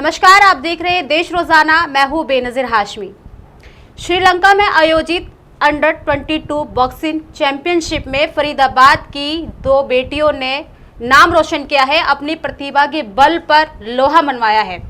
नमस्कार, आप देख रहे हैं देश रोजाना। मैं हूं बेनजीर हाशमी। श्रीलंका में आयोजित अंडर 22 बॉक्सिंग चैंपियनशिप में फरीदाबाद की दो बेटियों ने नाम रोशन किया है। अपनी प्रतिभा के बल पर लोहा मनवाया है,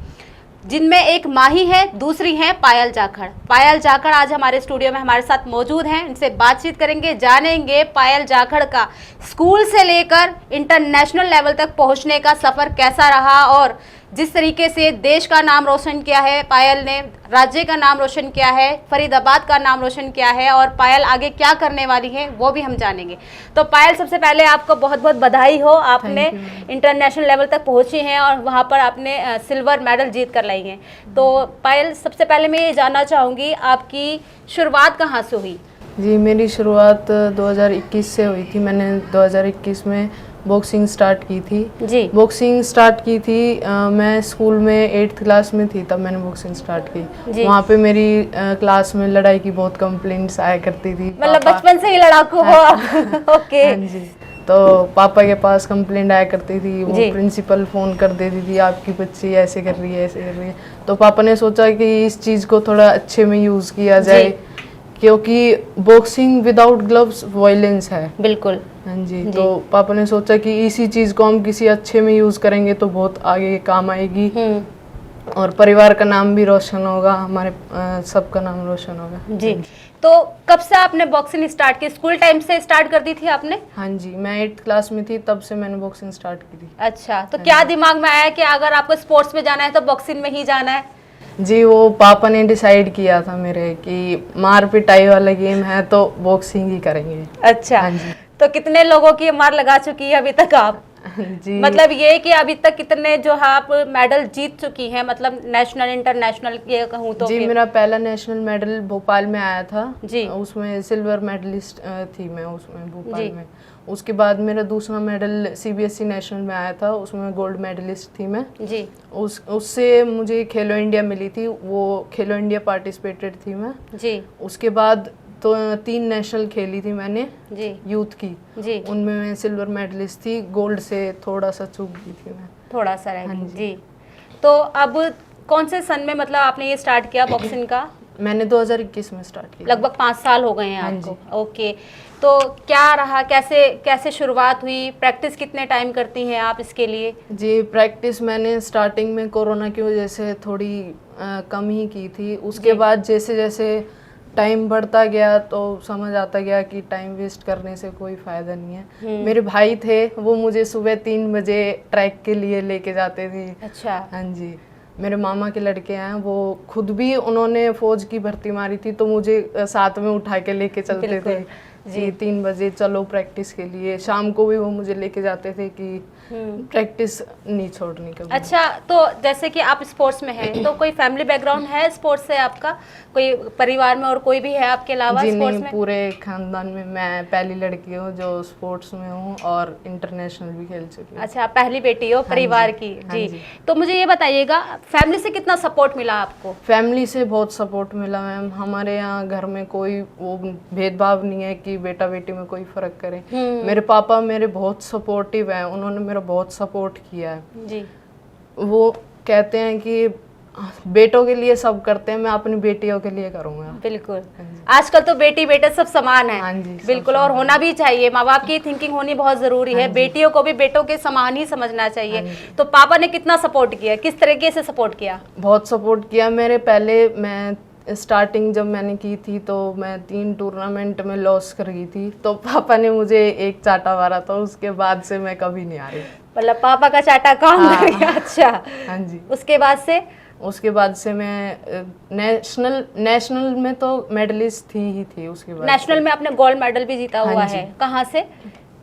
जिनमें एक माही है, दूसरी है पायल जाखड़। पायल जाखड़ आज हमारे स्टूडियो में हमारे साथ मौजूद हैं। इनसे बातचीत करेंगे, जानेंगे पायल जाखड़ का स्कूल से लेकर इंटरनेशनल लेवल तक पहुंचने का सफर कैसा रहा और जिस तरीके से देश का नाम रोशन किया है पायल ने, राज्य का नाम रोशन किया है, फरीदाबाद का नाम रोशन किया है और पायल आगे क्या करने वाली है वो भी हम जानेंगे। तो पायल, सबसे पहले आपको बहुत बहुत बधाई हो, आपने इंटरनेशनल लेवल तक पहुंची हैं और वहां पर आपने सिल्वर मेडल जीत कर लाई हैं। तो पायल, सबसे पहले मैं ये जानना चाहूँगी आपकी शुरुआत कहाँ से हुई? जी, मेरी शुरुआत 2021 से हुई थी। मैंने 2021 में बॉक्सिंग स्टार्ट की थी। जी, बॉक्सिंग स्टार्ट की थी मैं स्कूल में 8th क्लास में थी, तब मैंने बॉक्सिंग स्टार्ट की। वहाँ पे मेरी क्लास में लड़ाई की बहुत कंप्लेंट्स आया करती थी। मतलब बचपन से ही लड़ाकू हो आप? ओके। हाँ जी, तो पापा के पास कंप्लेंट आया करती थी। वो प्रिंसिपल फ़ोन कर देती थी, आपकी बच्ची ऐसे कर रही है, ऐसे कर रही है। तो पापा ने सोचा कि इस चीज़ को थोड़ा अच्छे में यूज़ किया जाए, क्योंकि बॉक्सिंग विदाउट ग्लव्स वायलेंस है। बिल्कुल। हाँ जी, तो पापा ने सोचा कि इसी चीज़ को हम किसी अच्छे में यूज़ करेंगे तो बहुत आगे काम आएगी और परिवार का नाम भी रोशन होगा, हमारे सबका नाम रोशन होगा। जी, तो कब से आपने बॉक्सिंग स्टार्ट की? स्कूल टाइम से स्टार्ट कर दी थी आपने? हाँ जी, मैं 8th क्लास में थी, तब से मैंने बॉक्सिंग स्टार्ट की थी। अच्छा, तो क्या दिमाग में आया कि अगर आपको स्पोर्ट्स में जाना है तो बॉक्सिंग में ही जाना है? जी, वो पापा ने डिसाइड किया था मेरे कि मार पिटाई वाला गेम है तो बॉक्सिंग ही करेंगे। अच्छा। हाँ जी। तो कितने लोगों की मार लगा चुकी है अभी तक आप? जी, मतलब ये कि अभी तक कितने जो है आप मेडल जीत चुकी हैं, मतलब नेशनल इंटरनेशनल ये कहूँ तो? जी, मेरा पहला नेशनल मेडल भोपाल में आया था। जी, उसमें सिल्वर मेडलिस्ट थी मैं, उसमें भोपाल में। उसके बाद मेरा दूसरा मेडल CBSE नेशनल में आया था, उसमें गोल्ड मेडलिस्ट थी मैं। जी, उससे मुझे खेलो इंडिया मिली थी, वो खेलो इंडिया पार्टिसिपेटेड थी मैं। जी, उसके बाद तो 3 नेशनल खेली थी मैंने जी, यूथ की। जी, उनमें मैं सिल्वर मेडलिस्ट थी, गोल्ड से थोड़ा सा चूक गई थी मैं, थोड़ा सा रह गई। जी, तो अब कौन से सन में मतलब आपने ये स्टार्ट किया बॉक्सिंग का? मैंने 2021 में स्टार्ट किया। लगभग 5 साल हो गए हैं आपको। ओके, तो क्या रहा, कैसे कैसे शुरुआत हुई? प्रैक्टिस कितने टाइम करती हैं आप इसके लिए? जी, प्रैक्टिस मैंने स्टार्टिंग में कोरोना की वजह से थोड़ी कम ही की थी। उसके बाद जैसे जैसे टाइम बढ़ता गया तो समझ आता गया कि टाइम वेस्ट करने से कोई फ़ायदा नहीं है। मेरे भाई थे, वो मुझे सुबह 3 बजे ट्रैक के लिए लेके जाते थे। अच्छा। हाँ जी, मेरे मामा के लड़के हैं, वो खुद भी उन्होंने फौज की भर्ती मारी थी, तो मुझे साथ में उठा के लेके चलते थे जी, 3 बजे चलो प्रैक्टिस के लिए। शाम को भी वो मुझे लेके जाते थे कि प्रैक्टिस नहीं छोड़नी कभी। अच्छा, तो जैसे कि आप स्पोर्ट्स में हैं, तो कोई फैमिली बैकग्राउंड है स्पोर्ट्स से आपका? कोई परिवार में और कोई भी है आपके अलावा स्पोर्ट्स में? पूरे खानदान में मैं पहली लड़की हूँ जो स्पोर्ट्स में हूँ और इंटरनेशनल भी खेल चुकी हूँ। अच्छा, पहली बेटी हो परिवार की। जी, तो मुझे ये बताइएगा, फैमिली से कितना सपोर्ट मिला आपको? फैमिली से बहुत सपोर्ट मिला मैम। हमारे यहाँ घर में कोई वो भेदभाव नहीं है कि बेटा बेटी में कोई फर्क करे। मेरे पापा मेरे बहुत सपोर्टिव हैं, उन्होंने मेरा बहुत सपोर्ट किया है जी। वो कहते हैं कि बेटों के लिए सब करते हैं, मैं अपनी बेटियों के लिए करूंगा। बिल्कुल, आजकल तो बेटी बेटे सब समान है। हाँ जी, बिल्कुल, और होना भी चाहिए। माँ बाप की थिंकिंग होनी बहुत जरूरी है। बेटियों को भी बेटों के समान ही समझना चाहिए। तो पापा ने कितना सपोर्ट किया, किस तरीके से सपोर्ट किया? बहुत सपोर्ट किया। मेरे पहले मैं स्टार्टिंग जब मैंने की थी तो मैं 3 टूर्नामेंट में लॉस कर गई थी, तो पापा ने मुझे एक चाटा मारा था, उसके बाद से मैं कभी नहीं आ रही। मतलब पापा का चाटा काम कर गया। अच्छा। हाँ जी, उसके बाद से मैं नेशनल में तो मेडलिस्ट थी। उसके बाद नेशनल में आपने गोल्ड मेडल भी जीता हुआ है। कहाँ से?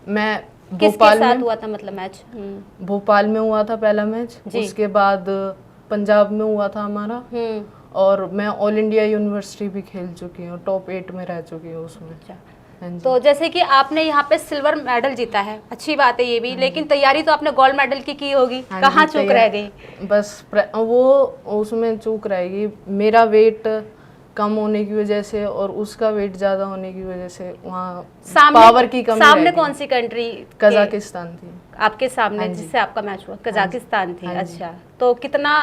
मैं भोपाल में हुआ था, मतलब मैच? भोपाल में हुआ था पहला मैच, उसके बाद पंजाब में हुआ था हमारा, और मैं ऑल इंडिया यूनिवर्सिटी भी खेल चुकी हूँ, टॉप 8 में रह चुकी हूँ उसमें। अच्छा। तो जैसे कि आपने यहाँ पे सिल्वर मेडल जीता है, अच्छी बात है ये भी, लेकिन तैयारी तो आपने गोल्ड मेडल की होगी। कहाँ चूक रह गई? बस वो उसमें चूक रहेगी, मेरा वेट कम होने की वजह से और उसका वेट ज्यादा होने की वजह से वहाँ पावर की कमी। सामने कौन सी कंट्री? कजाकिस्तान थी। आपके सामने जी। जिससे आपका मैच हुआ कजाकिस्तान थी। अच्छा, तो कितना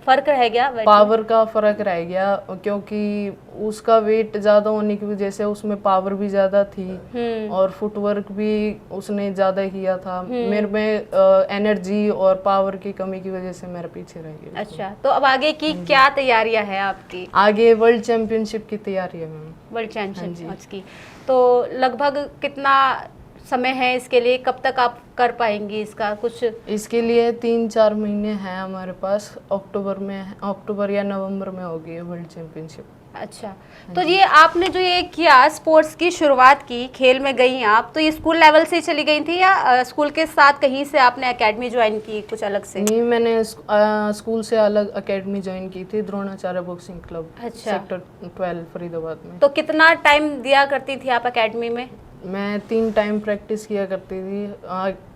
फर्क रह गया weight में? पावर का फर्क रह गया, क्योंकि उसका वेट ज्यादा होने की वजह से उसमें पावर भी ज्यादा थी और फुटवर्क भी उसने ज्यादा किया था। मेरे में एनर्जी और पावर की कमी की वजह से मेरे पीछे रह गया। अच्छा, तो अब आगे की क्या तैयारियां हैं आपकी? आगे वर्ल्ड चैंपियनशिप की तैयारी है मैम। वर्ल्ड चैंपियनशिप की तो लगभग कितना समय है इसके लिए, कब तक आप कर पाएंगी इसका कुछ? इसके लिए 3-4 महीने हैं हमारे पास। अक्टूबर या नवंबर में होगी वर्ल्ड चैंपियनशिप। अच्छा, तो ये आपने जो ये किया स्पोर्ट्स की शुरुआत की, खेल में गई आप, तो ये स्कूल लेवल से ही चली गई थी या स्कूल के साथ कहीं से आपने एकेडमी ज्वाइन की कुछ अलग से? नहीं, मैंने स्कूल से अलग एकेडमी ज्वाइन की थी, द्रोणाचार्य बॉक्सिंग क्लब। अच्छा। सेक्टर 12 फरीदाबाद में। तो कितना टाइम दिया करती थी आप एकेडमी में? मैं 3 टाइम प्रैक्टिस किया करती थी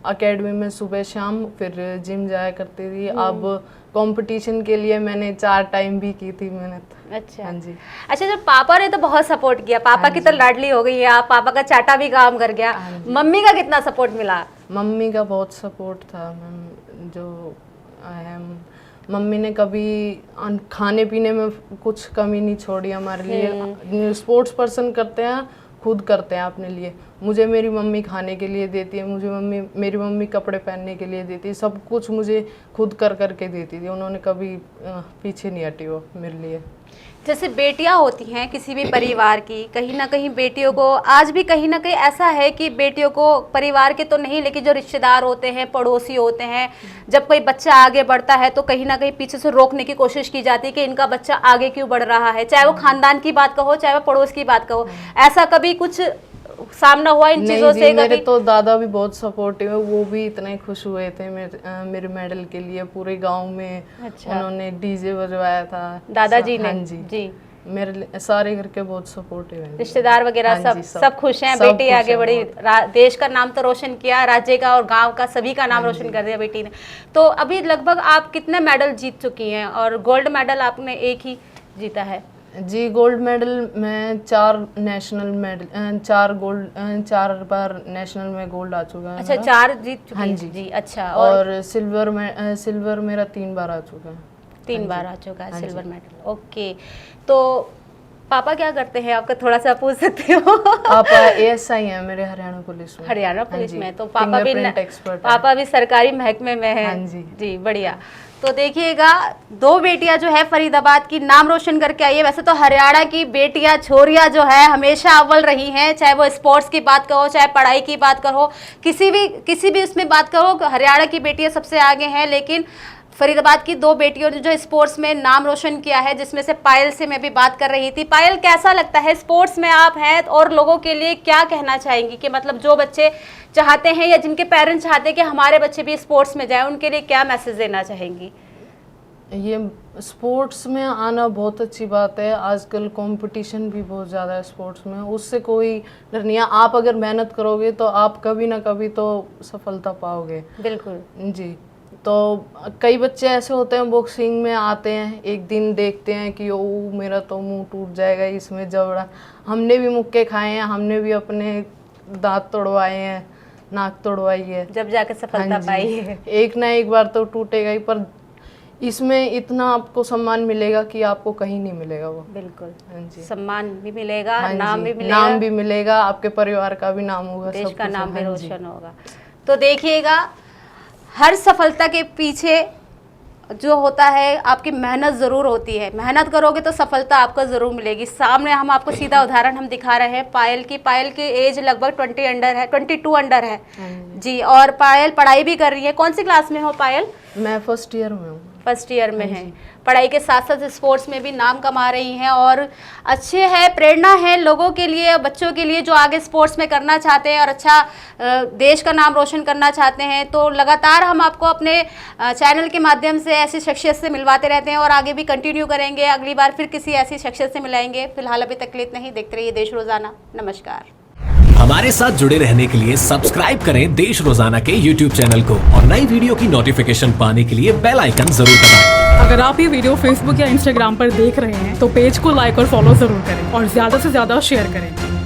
एकेडमी में, सुबह शाम, फिर जिम जाया करती थी। अब कंपटीशन के लिए मैंने 4 टाइम भी की थी मेहनत। अच्छा। हाँ जी। अच्छा, जब पापा ने तो बहुत सपोर्ट किया, पापा की तो लाडली हो गई है आप, पापा का चाटा भी काम कर गया, मम्मी का कितना सपोर्ट मिला? मम्मी का बहुत सपोर्ट था मैम। जो मम्मी ने कभी खाने पीने में कुछ कमी नहीं छोड़ी हमारे लिए। स्पोर्ट्स पर्सन करते हैं, खुद करते हैं अपने लिए। मुझे मेरी मम्मी खाने के लिए देती है, मेरी मम्मी कपड़े पहनने के लिए देती है, सब कुछ मुझे खुद कर करके देती थी। उन्होंने कभी पीछे नहीं हटी वो मेरे लिए। जैसे बेटियां होती हैं किसी भी परिवार की, कहीं ना कहीं बेटियों को आज भी कहीं ना कहीं ऐसा है कि बेटियों को परिवार के तो नहीं, लेकिन जो रिश्तेदार होते हैं, पड़ोसी होते हैं, जब कोई बच्चा आगे बढ़ता है तो कहीं ना कहीं पीछे से रोकने की कोशिश की जाती है कि इनका बच्चा आगे क्यों बढ़ रहा है, चाहे वो खानदान की बात कहो चाहे वो पड़ोस की बात कहो। ऐसा कभी कुछ सामना हुआ इन चीजों से? मेरे तो दादा भी बहुत सपोर्टिव है, वो भी इतने खुश हुए थे मेरे मेडल के लिए। पूरे गांव में उन्होंने डीजे बजवाया था दादाजी ने। हाँ जी। मेरे सारे घर के बहुत सपोर्टिव हैं। रिश्तेदार वगैरह हाँ सब खुश हैं, बेटी आगे बढ़ी, देश का नाम तो रोशन किया, राज्य का और गांव का, सभी का नाम रोशन कर दिया बेटी ने। तो अभी लगभग आप कितने मेडल जीत चुकी हैं? और गोल्ड मेडल आपने एक ही जीता है? जी, गोल्ड मेडल मैं 4 नेशनल मेडल 4 बार नेशनल में गोल्ड आ चुका है। अच्छा, 4 जीत चुकी हाँ हैं। जी। अच्छा, और सिल्वर मेरा 3 बार आ चुका है। 3 बार आ चुका है सिल्वर मेडल। ओके, तो पापा क्या करते हैं आपका, थोड़ा सा पूछ सकते हो? पापा ASI हैं मेरे हरियाणा पुलिस में। हरियाणा पुलिस में, तो एक्सपर्ट पापा भी सरकारी महकमे में है। हाँ जी। जी, बढ़िया। तो देखिएगा, 2 बेटियां जो है फरीदाबाद की नाम रोशन करके आई है। वैसे तो हरियाणा की बेटियां, छोरियां जो है हमेशा अव्वल रही हैं, चाहे वो स्पोर्ट्स की बात करो चाहे पढ़ाई की बात करो, किसी भी उसमें बात करो, हरियाणा की बेटियां सबसे आगे हैं। लेकिन फरीदाबाद की 2 बेटियों ने जो स्पोर्ट्स में नाम रोशन किया है, जिसमें से पायल से मैं भी बात कर रही थी। पायल, कैसा लगता है स्पोर्ट्स में आप हैं और लोगों के लिए क्या कहना चाहेंगी कि मतलब जो बच्चे चाहते हैं या जिनके पेरेंट्स चाहते हैं कि हमारे बच्चे भी स्पोर्ट्स में जाएं, उनके लिए क्या मैसेज देना चाहेंगी? ये स्पोर्ट्स में आना बहुत अच्छी बात है। आजकल कंपटीशन भी बहुत ज़्यादा है स्पोर्ट्स में, उससे कोई डर नहीं है। आप अगर मेहनत करोगे तो आप कभी ना कभी तो सफलता पाओगे। बिल्कुल जी। तो कई बच्चे ऐसे होते हैं बॉक्सिंग में आते हैं, एक दिन देखते हैं कि ओ मेरा तो मुंह टूट जाएगा इसमें जबड़ा। हमने भी मुक्के खाए हैं, हमने भी अपने दांत तोड़वाए हैं, नाक तोड़वाई है, जब जाके सफलता पाई है। एक ना एक बार तो टूटेगा ही, पर इसमें इतना आपको सम्मान मिलेगा कि आपको कहीं नहीं मिलेगा वो। बिल्कुल। हाँ जी। सम्मान भी मिलेगा, हाँ नाम जी, भी मिलेगा, नाम भी मिलेगा, आपके परिवार का भी नाम होगा, देश सब का कुछ नाम भी हाँ जी। रोशन होगा। तो देखिएगा, हर सफलता के पीछे जो होता है आपकी मेहनत ज़रूर होती है। मेहनत करोगे तो सफलता आपको ज़रूर मिलेगी। सामने हम आपको सीधा उदाहरण हम दिखा रहे हैं पायल की एज लगभग 22 अंडर है जी। और पायल पढ़ाई भी कर रही है। कौन सी क्लास में हो पायल? मैं फर्स्ट ईयर में हूँ। फर्स्ट ईयर में है। पढ़ाई के साथ साथ स्पोर्ट्स में भी नाम कमा रही हैं और अच्छे है, प्रेरणा है लोगों के लिए, बच्चों के लिए जो आगे स्पोर्ट्स में करना चाहते हैं और अच्छा देश का नाम रोशन करना चाहते हैं। तो लगातार हम आपको अपने चैनल के माध्यम से ऐसी शख्सियत से मिलवाते रहते हैं और आगे भी कंटिन्यू करेंगे। अगली बार फिर किसी ऐसी शख्सियत से मिलाएंगे। फिलहाल अभी तक इतना ही। देखते रहिए देश रोजाना। नमस्कार। हमारे साथ जुड़े रहने के लिए सब्सक्राइब करें देश रोजाना के YouTube चैनल को और नई वीडियो की नोटिफिकेशन पाने के लिए बेल आइकन जरूर दबाएं। अगर आप ये वीडियो Facebook या Instagram पर देख रहे हैं तो पेज को लाइक और फॉलो जरूर करें और ज्यादा से ज्यादा शेयर करें।